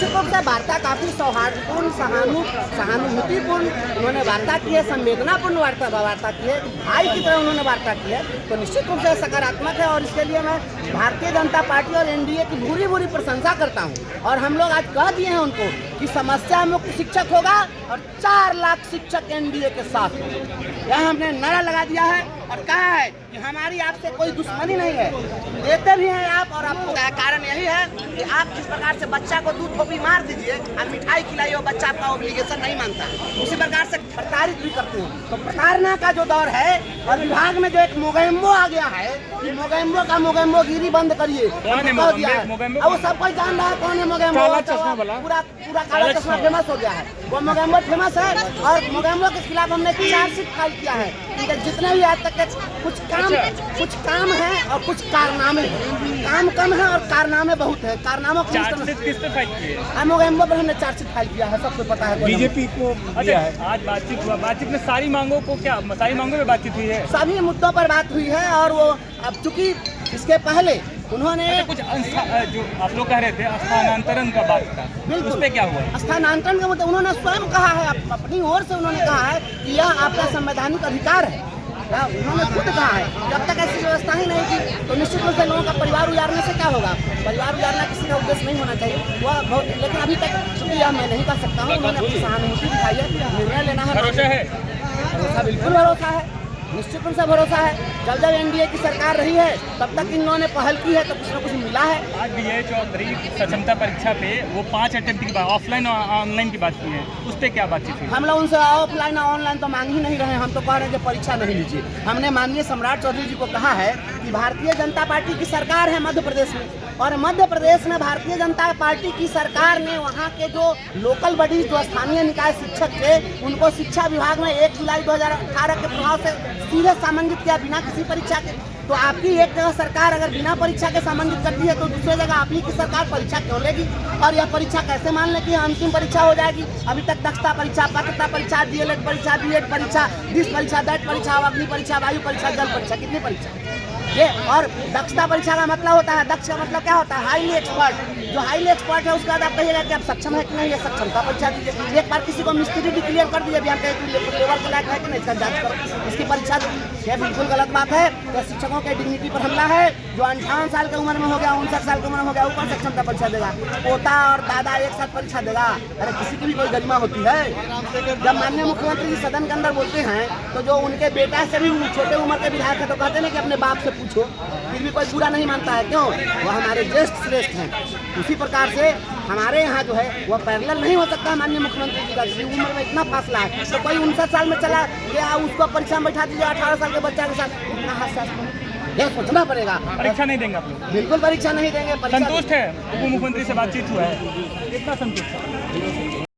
निश्चित रूप से वार्ता काफी सौहार्दपूर्ण, सहानुभूतिपूर्ण उन्होंने वार्ता की है, संवेदनापूर्ण वार्ता की है, भाई की तरह उन्होंने वार्ता की है, तो निश्चित रूप से सकारात्मक है। और इसके लिए मैं भारतीय जनता पार्टी और एनडीए की भूरी भूरी प्रशंसा करता हूं। और हम लोग आज कह दिए हैं उनको कि समस्या मुक्त शिक्षक होगा और 4 लाख शिक्षक एनडीए के साथ होंगे। यह हमने नारा लगा दिया है और कहा है कि हमारी आपसे कोई दुश्मनी नहीं है, देते भी हैं आप। और आपको कारण यही है कि आप जिस प्रकार से बच्चा को दूध थोपी मार दीजिए और मिठाई खिलाइए, वो बच्चा आपका ऑब्लिगेशन नहीं मानता है, उसी प्रकार से प्रताड़ित भी करते हैं। तो प्रताड़ना का जो दौर है और विभाग में जो एक मोगेम्बो आ गया है कि मोगेम्बो का मोगेम्बो गिरी बंद करिए, अब वो सब कोई जान रहा है कौन है मोगेम्बो। पूरा काला चश्मा फेमस हो गया है, वो मोगेम्बो फेमस है। और मोगेम्बो के खिलाफ हमने चार्जशीट फाइल किया है कि जितने भी आज तक के कुछ काम है और कुछ कारनामे हैं। काम कम है और कारनामे बहुत है। कारनामों को किस पे फाइल किए? मोगेम्बो पर हमने चार्जशीट फाइल किया है, सबको पता है। बीजेपी को दिया है। आज बातचीत हुआ, बातचीत में सारी मांगों में बातचीत हुई है, सभी मुद्दों पर बात हुई है। और वो अब चूंकि इसके पहले उन्होंने कुछ जो आप लोग कह रहे थे स्थानांतरण का बात था, उस पे क्या हुआ? स्थानांतरण का मतलब उन्होंने स्वयं कहा है, अपनी ओर से उन्होंने कहा है कि यह आपका संवैधानिक अधिकार है। उन्होंने खुद कहा है जब तक ऐसी व्यवस्था ही नहीं थी तो निश्चित रूप से लोगों का परिवार उजाड़ने से क्या होगा। परिवार उजाड़ना किसी का उद्देश्य नहीं होना चाहिए वह बहुत, लेकिन अभी तक चूंकि यह मैं नहीं कर सकता हूँ। उन्होंने अपनी सहानुभूति दिखाई है, निर्णय लेना है। भरोसा बिल्कुल भरोसा है, निश्चित रूप से भरोसा है। जब एनडीए की सरकार रही है तब तक इन लोगों ने पहल की है तो कुछ न कुछ मिला है। आज बीए चौधरी सक्षमता परीक्षा पे वो 5 अटेम्प्ट की बात, ऑफलाइन और ऑनलाइन की बात की है, उस पर क्या बातचीत हुई? हम लोग उनसे ऑफलाइन और ऑनलाइन तो मांग ही नहीं रहे हैं, हम तो कह रहे हैं कि परीक्षा नहीं लीजिए। हमने माननीय सम्राट चौधरी जी को कहा है कि भारतीय जनता पार्टी की सरकार है मध्य प्रदेश में, और मध्य प्रदेश में भारतीय जनता पार्टी की सरकार ने वहाँ के जो लोकल बॉडीज, जो स्थानीय निकाय शिक्षक थे, उनको शिक्षा विभाग में 1 जुलाई 2018 के प्रभाव से सीधे सामंजित किया बिना किसी परीक्षा के। तो आपकी एक जगह सरकार अगर बिना परीक्षा के सामंजित करती है तो दूसरी जगह आप ही की सरकार परीक्षा क्यों लेगी? और यह परीक्षा कैसे मान ले कि अंतिम परीक्षा हो जाएगी? अभी तक दक्षता परीक्षा, पात्रता परीक्षा, डीएलएड परीक्षा, बीएड परीक्षा, दिस परीक्षा, दैट परीक्षा, अग्नि परीक्षा, वायु परीक्षा, जल परीक्षा, कितनी परीक्षा ये? और दक्षता परीक्षा का मतलब होता है, दक्ष का मतलब क्या होता है? Highly expert. जो हाईली एक्सपर्ट है उसके बाद आप कहिएगा कि आप सक्षम है कि नहीं, ये सक्षमता परीक्षा दीजिए। एक बार किसी को मिस्त्री भी क्लियर कर दीजिए, लेबर के लायक है कि नहीं, इसका जांच करो, इसकी परीक्षा दो। यह बिल्कुल गलत बात है। तो शिक्षकों के डिग्निटी पर हमला है। जो 58 साल की उम्र में हो गया, 59 साल की उम्र में हो गया, ऊपर से क्षमता परीक्षा देगा। पोता और दादा एक साथ परीक्षा देगा? अरे किसी की भी कोई गरिमा होती है? जब माननीय मुख्यमंत्री जी सदन के अंदर बोलते हैं तो जो उनके बेटा से भी छोटे उम्र के विधायक है तो कहते हैं कि अपने बाप से पूछो, फिर भी कोई बुरा नहीं मानता है। क्यों? वो हमारे ज्येष्ठ श्रेष्ठ हैं। उसी प्रकार से हमारे यहाँ जो है वह पैरेलल नहीं हो सकता माननीय मुख्यमंत्री जी का, उम्र में इतना फासला है। तो कोई 59 साल में चला गया, उसको परीक्षा में बैठा दीजिए 18 साल के बच्चा के साथ, इतना हास्यास्पद। यह सोचना पड़ेगा। परीक्षा नहीं देंगे आप लोग? बिल्कुल परीक्षा नहीं देंगे। संतुष्ट है? उप मुख्यमंत्री से बातचीत हुआ है, कितना संतुष्ट है?